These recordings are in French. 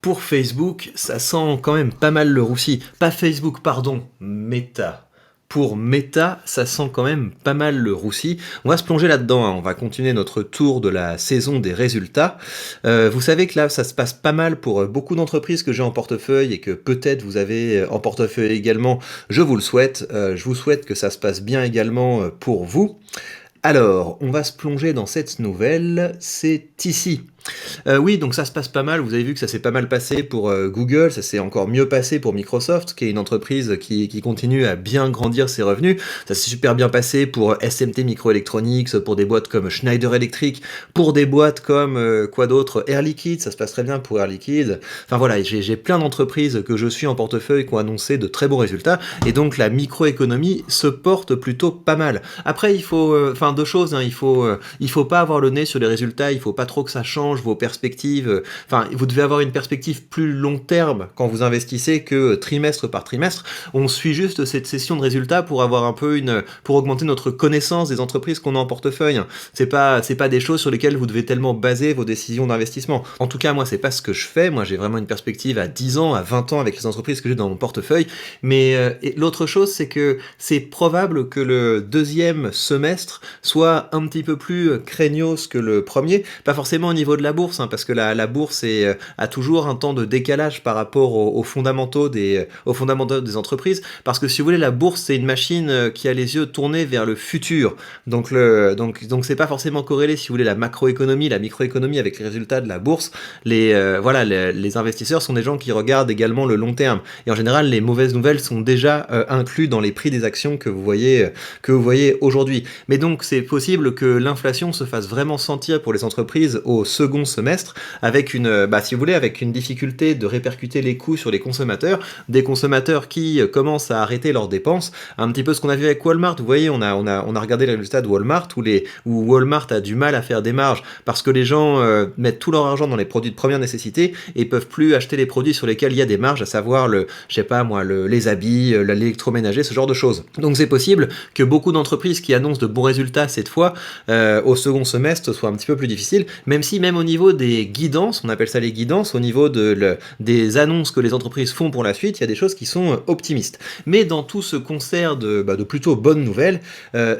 Pour Facebook, ça sent quand même pas mal le roussi. Pas Facebook, pardon, Meta. Pour Meta, ça sent quand même pas mal le roussi. On va se plonger là-dedans, hein. On va continuer notre tour de la saison des résultats. Vous savez que là, ça se passe pas mal pour beaucoup d'entreprises que j'ai en portefeuille et que peut-être vous avez en portefeuille également. Je vous le souhaite. Je vous souhaite que ça se passe bien également pour vous. Alors, on va se plonger dans cette nouvelle. C'est ici. Oui, donc ça se passe pas mal. Vous avez vu que ça s'est pas mal passé pour Google, ça s'est encore mieux passé pour Microsoft, qui est une entreprise qui continue à bien grandir ses revenus. Ça s'est super bien passé pour SMT Microelectronics, pour des boîtes comme Schneider Electric, pour des boîtes comme quoi d'autre, Air Liquide, ça se passe très bien pour Air Liquide. Enfin voilà, j'ai plein d'entreprises que je suis en portefeuille qui ont annoncé de très bons résultats, et donc la microéconomie se porte plutôt pas mal. Après, il faut, enfin deux choses, hein, il faut pas avoir le nez sur les résultats, il faut pas trop que ça change vos perspectives. Enfin, vous devez avoir une perspective plus long terme quand vous investissez que trimestre par trimestre. On suit juste cette session de résultats pour avoir un peu pour augmenter notre connaissance des entreprises qu'on a en portefeuille. C'est pas des choses sur lesquelles vous devez tellement baser vos décisions d'investissement. En tout cas, moi, c'est pas ce que je fais. Moi, j'ai vraiment une perspective à 10 ans, à 20 ans avec les entreprises que j'ai dans mon portefeuille. Mais l'autre chose, c'est que c'est probable que le deuxième semestre soit un petit peu plus craignos que le premier. Pas forcément au niveau de la bourse, hein, parce que la bourse a toujours un temps de décalage par rapport aux fondamentaux des entreprises, parce que si vous voulez, la bourse c'est une machine qui a les yeux tournés vers le futur, donc c'est pas forcément corrélé, si vous voulez, la macroéconomie, la microéconomie avec les résultats de la bourse. Les investisseurs sont des gens qui regardent également le long terme, et en général les mauvaises nouvelles sont déjà inclus dans les prix des actions que vous voyez aujourd'hui. Mais donc c'est possible que l'inflation se fasse vraiment sentir pour les entreprises au second semestre, avec si vous voulez, avec une difficulté de répercuter les coûts sur les consommateurs, des consommateurs qui commencent à arrêter leurs dépenses, un petit peu ce qu'on a vu avec Walmart. Vous voyez, on a regardé les résultats de Walmart, où Walmart a du mal à faire des marges, parce que les gens mettent tout leur argent dans les produits de première nécessité, et peuvent plus acheter les produits sur lesquels il y a des marges, à savoir les habits, l'électroménager, ce genre de choses. Donc c'est possible que beaucoup d'entreprises qui annoncent de bons résultats cette fois, au second semestre, soient un petit peu plus difficiles, même si même au niveau des guidances, on appelle ça les guidances, au niveau des annonces que les entreprises font pour la suite, il y a des choses qui sont optimistes. Mais dans tout ce concert de plutôt bonnes nouvelles,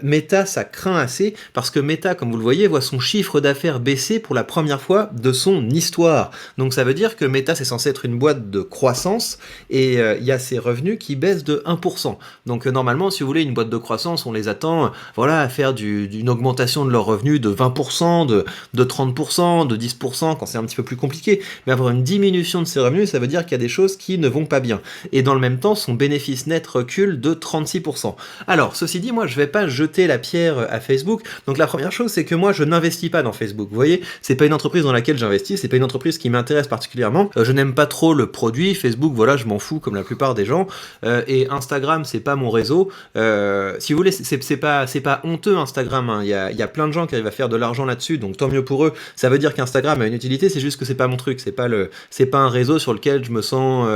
Meta, ça craint assez, parce que Meta, comme vous le voyez, voit son chiffre d'affaires baisser pour la première fois de son histoire. Donc ça veut dire que Meta, c'est censé être une boîte de croissance, et il y a ses revenus qui baissent de 1%. Donc normalement, si vous voulez, une boîte de croissance, on les attend à faire d'une augmentation de leurs revenus de 20%, de 30%, de 10% quand c'est un petit peu plus compliqué. Mais avoir une diminution de ses revenus, ça veut dire qu'il y a des choses qui ne vont pas bien. Et dans le même temps, son bénéfice net recule de 36%. Alors, ceci dit, moi, je vais pas jeter la pierre à Facebook. Donc la première chose, c'est que moi, je n'investis pas dans Facebook. Vous voyez, c'est pas une entreprise dans laquelle j'investis, c'est pas une entreprise qui m'intéresse particulièrement. Je n'aime pas trop le produit. Facebook, voilà, je m'en fous comme la plupart des gens. Et Instagram, c'est pas mon réseau. Si vous voulez, c'est pas honteux Instagram, hein. Il y a plein de gens qui arrivent à faire de l'argent là-dessus, donc tant mieux pour eux. Ça veut dire qu'Instagram a une utilité, c'est juste que c'est pas mon truc, c'est pas un réseau sur lequel je me sens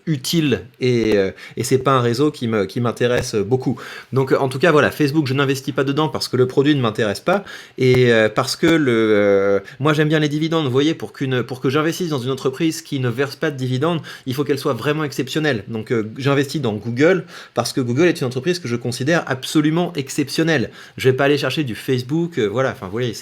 utile, et c'est pas un réseau qui m'intéresse beaucoup. Donc en tout cas voilà, Facebook, je n'investis pas dedans parce que le produit ne m'intéresse pas, et parce que moi j'aime bien les dividendes. Vous voyez, pour que j'investisse dans une entreprise qui ne verse pas de dividendes, il faut qu'elle soit vraiment exceptionnelle. Donc j'investis dans Google parce que Google est une entreprise que je considère absolument exceptionnelle. Je vais pas aller chercher du Facebook, voilà, enfin vous voyez,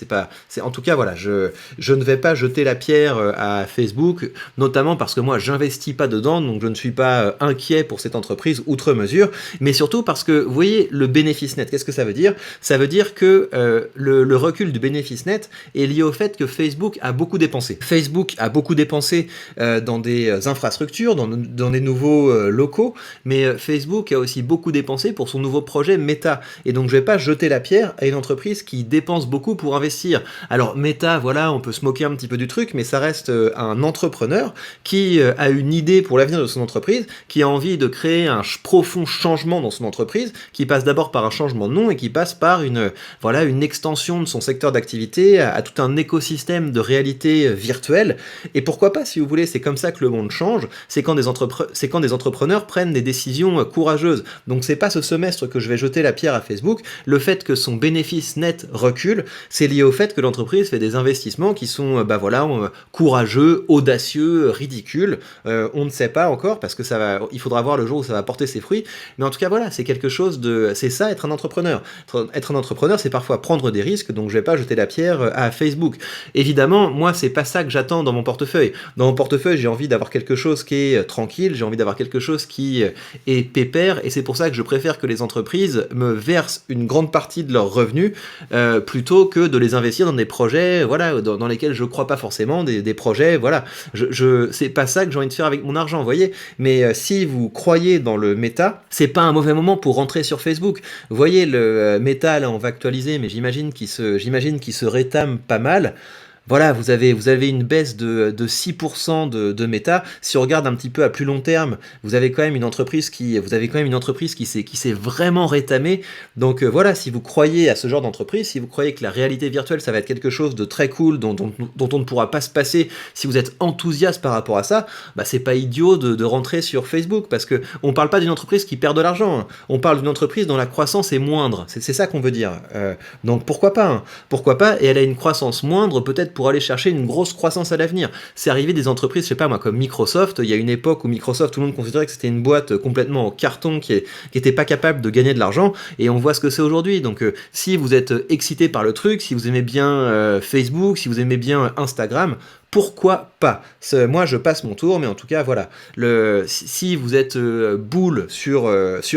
en tout cas voilà, je ne vais pas jeter la pierre à Facebook, notamment parce que moi j'investis pas dedans, donc je ne suis pas inquiet pour cette entreprise outre mesure, mais surtout parce que vous voyez, le bénéfice net, qu'est-ce que ça veut dire? Ça veut dire que le recul du bénéfice net est lié au fait que Facebook a beaucoup dépensé. Facebook a beaucoup dépensé dans des infrastructures, dans des nouveaux locaux, mais Facebook a aussi beaucoup dépensé pour son nouveau projet Meta. Et donc je vais pas jeter la pierre à une entreprise qui dépense beaucoup pour investir. Alors Meta, voilà, on peut se moquer un petit peu du truc, mais ça reste un entrepreneur qui a une idée pour l'avenir de son entreprise, qui a envie de créer un profond changement dans son entreprise, qui passe d'abord par un changement de nom et qui passe par une extension de son secteur d'activité à tout un écosystème de réalité virtuelle. Et pourquoi pas, si vous voulez, c'est comme ça que le monde change, c'est quand des entrepreneurs prennent des décisions courageuses. Donc c'est pas ce semestre que je vais jeter la pierre à Facebook. Le fait que son bénéfice net recule, c'est lié au fait que l'entreprise fait des investissements qui sont courageux, audacieux, ridicules. On ne sait pas encore parce que il faudra voir le jour où ça va porter ses fruits. Mais en tout cas, voilà, c'est quelque chose c'est ça, être un entrepreneur. Être un entrepreneur, c'est parfois prendre des risques, donc je vais pas jeter la pierre à Facebook. Évidemment, moi, c'est pas ça que j'attends dans mon portefeuille. Dans mon portefeuille, j'ai envie d'avoir quelque chose qui est tranquille, j'ai envie d'avoir quelque chose qui est pépère, et c'est pour ça que je préfère que les entreprises me versent une grande partie de leurs revenus plutôt que de les investir dans des projets, voilà, dans lesquels je crois pas forcément, des projets, voilà. C'est pas ça que j'ai envie de faire avec mon argent, vous voyez. Mais si vous croyez dans le méta, c'est pas un mauvais moment pour rentrer sur Facebook. Vous voyez, le méta, là, on va actualiser, mais j'imagine qu'il se rétame pas mal. Voilà, vous avez une baisse de 6% de méta. Si on regarde un petit peu à plus long terme, vous avez quand même une entreprise qui s'est vraiment rétamée. Donc voilà, si vous croyez à ce genre d'entreprise, si vous croyez que la réalité virtuelle, ça va être quelque chose de très cool, dont on ne pourra pas se passer, si vous êtes enthousiaste par rapport à ça, bah c'est pas idiot de rentrer sur Facebook, parce que on parle pas d'une entreprise qui perd de l'argent, hein. On parle d'une entreprise dont la croissance est moindre. C'est ça qu'on veut dire. Donc pourquoi pas, hein. Pourquoi pas. Et elle a une croissance moindre, peut-être pour aller chercher une grosse croissance à l'avenir. C'est arrivé des entreprises, je sais pas moi, comme Microsoft. Il y a une époque où Microsoft, tout le monde considérait que c'était une boîte complètement en carton qui était pas capable de gagner de l'argent, et on voit ce que c'est aujourd'hui. Donc si vous êtes excité par le truc, si vous aimez bien Facebook, si vous aimez bien Instagram, pourquoi pas. Moi, je passe mon tour, mais en tout cas, voilà. Si vous êtes boule sur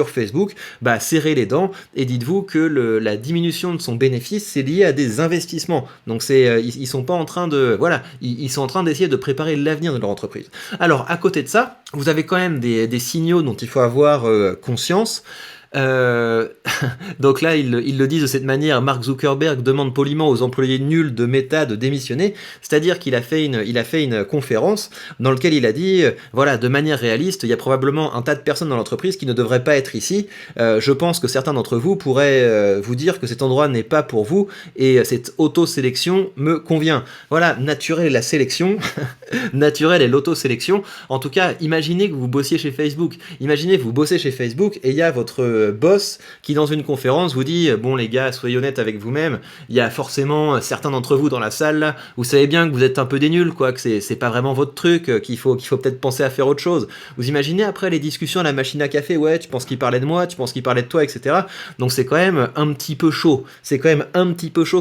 Facebook, bah, serrez les dents et dites-vous que la diminution de son bénéfice, c'est lié à des investissements. Donc, ils sont pas en train de... Voilà, ils sont en train d'essayer de préparer l'avenir de leur entreprise. Alors, à côté de ça, vous avez quand même des signaux dont il faut avoir conscience. Donc là, ils le disent de cette manière. Mark Zuckerberg demande poliment aux employés nuls de Meta de démissionner. C'est-à-dire qu'il a fait une conférence dans laquelle il a dit, voilà, de manière réaliste, il y a probablement un tas de personnes dans l'entreprise qui ne devraient pas être ici. Je pense que certains d'entre vous pourraient vous dire que cet endroit n'est pas pour vous, et cette auto-sélection me convient. Voilà, naturel est la sélection, naturel est l'auto-sélection. En tout cas, imaginez que vous bossiez chez Facebook. Imaginez que vous bossez chez Facebook et il y a votre boss qui dans une conférence vous dit bon les gars, soyez honnêtes avec vous-même, il y a forcément certains d'entre vous dans la salle là, vous savez bien que vous êtes un peu des nuls, quoi, que c'est pas vraiment votre truc, qu'il faut peut-être penser à faire autre chose. Vous imaginez après les discussions à la machine à café, ouais, tu penses qu'il parlait de moi, tu penses qu'il parlait de toi, etc. Donc c'est quand même un petit peu chaud,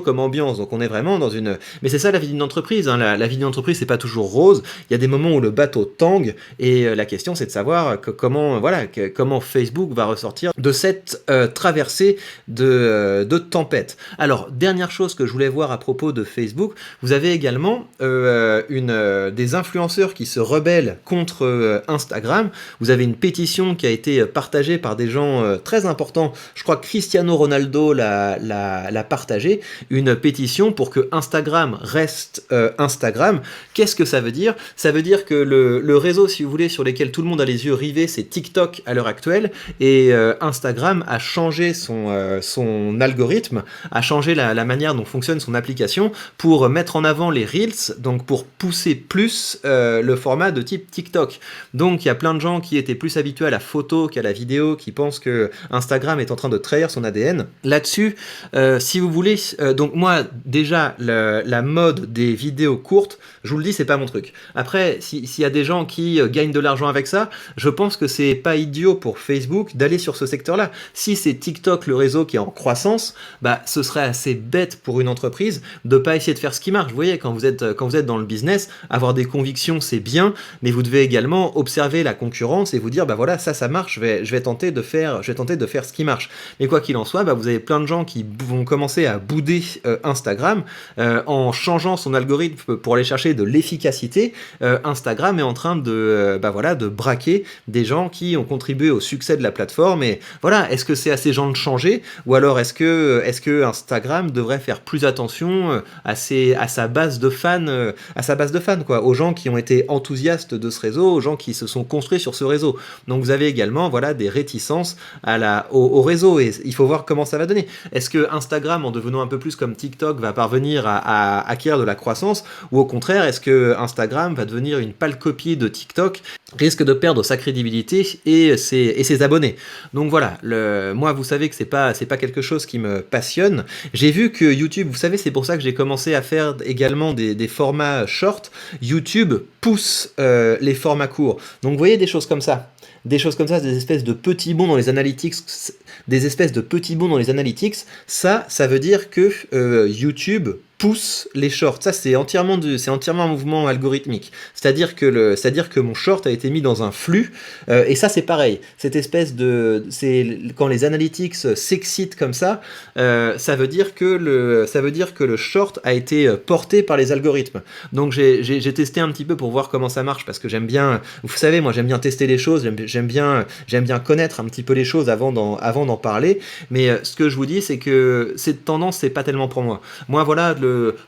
comme ambiance. Donc on est vraiment dans une... Mais c'est ça la vie d'une entreprise, hein. La vie d'une entreprise, c'est pas toujours rose, il y a des moments où le bateau tangue, et la question c'est de savoir comment Facebook va ressortir de cette traversée de tempête. Alors, dernière chose que je voulais voir à propos de Facebook, vous avez également des influenceurs qui se rebellent contre Instagram. Vous avez une pétition qui a été partagée par des gens très importants. Je crois que Cristiano Ronaldo l'a partagée. Une pétition pour que Instagram reste Instagram. Qu'est-ce que ça veut dire? Ça veut dire que le réseau, si vous voulez, sur lequel tout le monde a les yeux rivés, c'est TikTok à l'heure actuelle, et Instagram a changé son algorithme, a changé la manière dont fonctionne son application pour mettre en avant les Reels, donc pour pousser plus le format de type TikTok. Donc il y a plein de gens qui étaient plus habitués à la photo qu'à la vidéo, qui pensent que Instagram est en train de trahir son ADN. Là-dessus, si vous voulez, donc moi déjà la mode des vidéos courtes, je vous le dis, c'est pas mon truc. Après, s'il y a des gens qui gagnent de l'argent avec ça, je pense que c'est pas idiot pour Facebook d'aller sur ce secteur-là. Si c'est TikTok, le réseau qui est en croissance, bah ce serait assez bête pour une entreprise de pas essayer de faire ce qui marche. Vous voyez, quand vous êtes dans le business, avoir des convictions c'est bien, mais vous devez également observer la concurrence et vous dire bah voilà, ça marche, je vais tenter de faire ce qui marche. Mais quoi qu'il en soit, bah vous avez plein de gens qui vont commencer à bouder Instagram en changeant son algorithme pour aller chercher de l'efficacité. Instagram est en train de braquer des gens qui ont contribué au succès de la plateforme. Et voilà, est-ce que c'est à ces gens de changer, ou alors est-ce que Instagram devrait faire plus attention à sa base de fans, quoi, aux gens qui ont été enthousiastes de ce réseau, aux gens qui se sont construits sur ce réseau. Donc vous avez également des réticences au réseau, et il faut voir comment ça va donner. Est-ce que Instagram, en devenant un peu plus comme TikTok, va parvenir à acquérir de la croissance, ou au contraire, est-ce que Instagram va devenir une pâle copie de TikTok, risque de perdre sa crédibilité et ses abonnés. Donc voilà. voilà, moi vous savez que c'est pas quelque chose qui me passionne. J'ai vu que YouTube, vous savez, c'est pour ça que j'ai commencé à faire également des formats short. YouTube pousse les formats courts. Donc vous voyez des choses comme ça. Des choses comme ça, des espèces de petits bonds dans les analytics, ça veut dire que YouTube pousse les shorts. Ça, c'est entièrement un mouvement algorithmique. C'est-à-dire que mon short a été mis dans un flux, et ça, c'est pareil. C'est quand les analytics s'excitent comme ça, ça veut dire que le short a été porté par les algorithmes. Donc, j'ai testé un petit peu pour voir comment ça marche, parce que j'aime bien, vous savez, moi, j'aime bien tester les choses, j'aime bien connaître un petit peu les choses avant d'en parler. Mais ce que je vous dis, c'est que cette tendance, c'est pas tellement pour moi. Moi, voilà,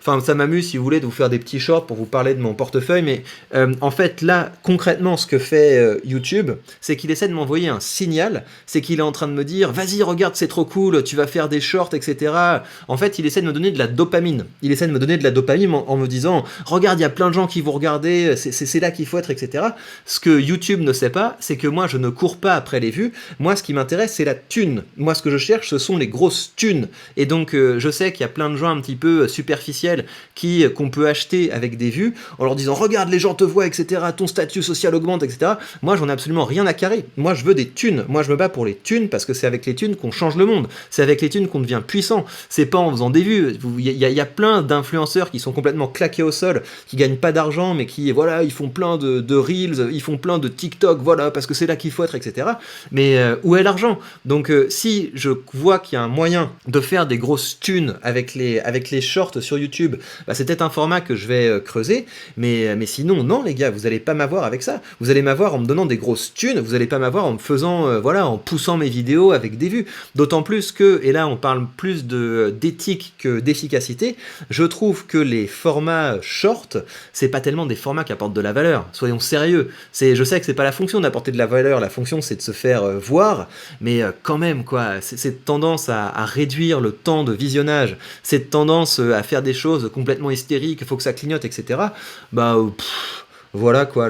ça m'amuse, si vous voulez, de vous faire des petits shorts pour vous parler de mon portefeuille, mais en fait, là, concrètement, ce que fait YouTube, c'est qu'il essaie de m'envoyer un signal, c'est qu'il est en train de me dire, vas-y, regarde, c'est trop cool, tu vas faire des shorts, etc. En fait, il essaie de me donner de la dopamine. Il essaie de me donner de la dopamine en me disant, regarde, il y a plein de gens qui vont regarder, c'est là qu'il faut être, etc. Ce que YouTube ne sait pas, c'est que moi, je ne cours pas après les vues. Moi, ce qui m'intéresse, c'est la thune. Moi, ce que je cherche, ce sont les grosses thunes. Et donc, je sais qu'il y a plein de gens un petit peu superficiels qu'on peut acheter avec des vues en leur disant regarde, les gens te voient, etc. Ton statut social augmente, etc. Moi, j'en ai absolument rien à carrer. Moi, je veux des thunes. Moi, je me bats pour les thunes parce que c'est avec les thunes qu'on change le monde. C'est avec les thunes qu'on devient puissant. C'est pas en faisant des vues. Il y a plein d'influenceurs qui sont complètement claqués au sol, qui gagnent pas d'argent, mais qui, voilà, ils font plein de reels, ils font plein de TikTok, voilà, parce que c'est là qu'il faut être, etc. Mais où est l'argent? Donc, si je vois qu'il y a un moyen de faire des grosses thunes avec les shorts sur YouTube, c'est peut-être un format que je vais creuser, mais sinon, non, les gars, vous allez pas m'avoir avec ça. Vous allez m'avoir en me donnant des grosses thunes, vous allez pas m'avoir en me faisant, en poussant mes vidéos avec des vues. D'autant plus que, et là on parle plus d'éthique que d'efficacité, je trouve que les formats short, c'est pas tellement des formats qui apportent de la valeur. Soyons sérieux. Je sais que c'est pas la fonction d'apporter de la valeur, la fonction c'est de se faire voir, mais quand même, quoi, cette tendance à réduire le temps de visionnage, cette tendance à faire des choses complètement hystériques, il faut que ça clignote, etc. Voilà quoi,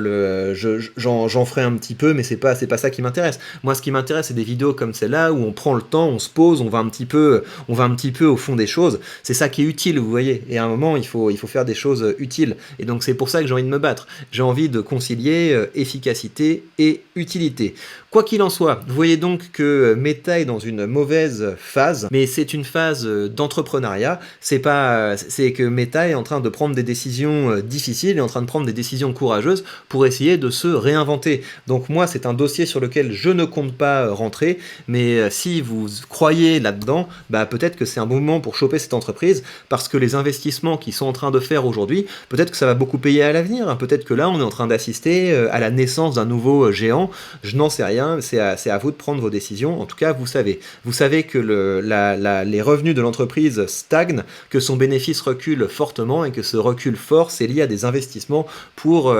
j'en ferai un petit peu, mais c'est pas ça qui m'intéresse. Moi, ce qui m'intéresse, c'est des vidéos comme celle-là où on prend le temps, on se pose, on va un petit peu au fond des choses. C'est ça qui est utile, vous voyez. Et à un moment, il faut faire des choses utiles. Et donc, c'est pour ça que j'ai envie de me battre. J'ai envie de concilier efficacité et utilité. Quoi qu'il en soit, vous voyez donc que Meta est dans une mauvaise phase, mais c'est une phase d'entrepreneuriat. C'est que Meta est en train de prendre des décisions difficiles, est en train de prendre des décisions courageuses pour essayer de se réinventer. Donc moi, c'est un dossier sur lequel je ne compte pas rentrer, mais si vous croyez là-dedans, peut-être que c'est un moment pour choper cette entreprise, parce que les investissements qu'ils sont en train de faire aujourd'hui, peut-être que ça va beaucoup payer à l'avenir, hein. Peut-être que là, on est en train d'assister à la naissance d'un nouveau géant. Je n'en sais rien, c'est à vous de prendre vos décisions. En tout cas, vous savez que les revenus de l'entreprise stagnent, que son bénéfice recule fortement, et que ce recul fort, c'est lié à des investissements pour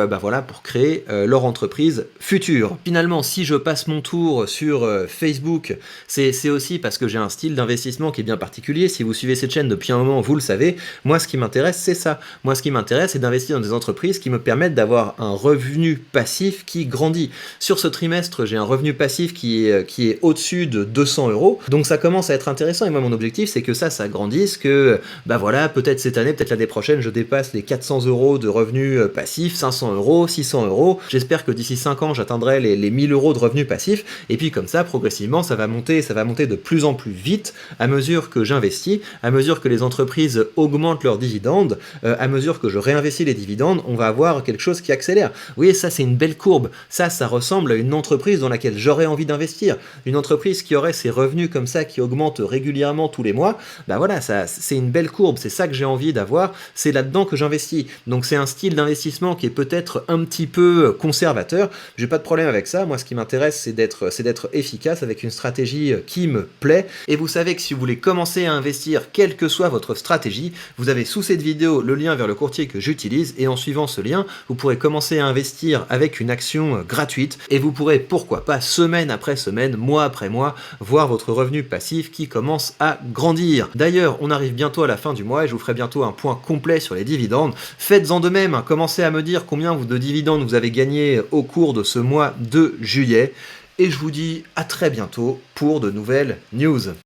créer leur entreprise future. Finalement, si je passe mon tour sur Facebook, c'est aussi parce que j'ai un style d'investissement qui est bien particulier. Si vous suivez cette chaîne depuis un moment, vous le savez. Moi, ce qui m'intéresse, c'est ça. Moi, ce qui m'intéresse, c'est d'investir dans des entreprises qui me permettent d'avoir un revenu passif qui grandit. Sur ce trimestre, j'ai un revenu passif qui est au-dessus de 200 €. Donc ça commence à être intéressant. Et moi, mon objectif, c'est que ça grandisse, que peut-être cette année, peut-être l'année prochaine, je dépasse les 400 € de revenus passifs, 500 €, 600 €. J'espère que d'ici 5 ans, j'atteindrai les 1000 € de revenus passifs. Et puis comme ça, progressivement, ça va monter de plus en plus vite à mesure que j'investis, à mesure que les entreprises augmentent leurs dividendes, à mesure que je réinvestis les dividendes, on va avoir quelque chose qui accélère. Vous voyez, ça, c'est une belle courbe. Ça ressemble à une entreprise dans laquelle j'aurais envie d'investir. Une entreprise qui aurait ses revenus comme ça, qui augmentent régulièrement tous les mois, ça, c'est une belle courbe. C'est ça que j'ai envie d'avoir. C'est là-dedans que j'investis. Donc c'est un style d'investissement qui est peut-être un petit peu conservateur. J'ai pas de problème avec ça. Moi, ce qui m'intéresse, c'est d'être efficace avec une stratégie qui me plaît. Et vous savez que si vous voulez commencer à investir, quelle que soit votre stratégie, vous avez sous cette vidéo le lien vers le courtier que j'utilise, et en suivant ce lien, vous pourrez commencer à investir avec une action gratuite, et vous pourrez, pourquoi pas, semaine après semaine, mois après mois, voir votre revenu passif qui commence à grandir. D'ailleurs, on arrive bientôt à la fin du mois, et je vous ferai bientôt un point complet sur les dividendes. Faites-en de même, commencez à me dire combien de dividendes vous avez gagné au cours de ce mois de juillet. et je vous dis à très bientôt pour de nouvelles news.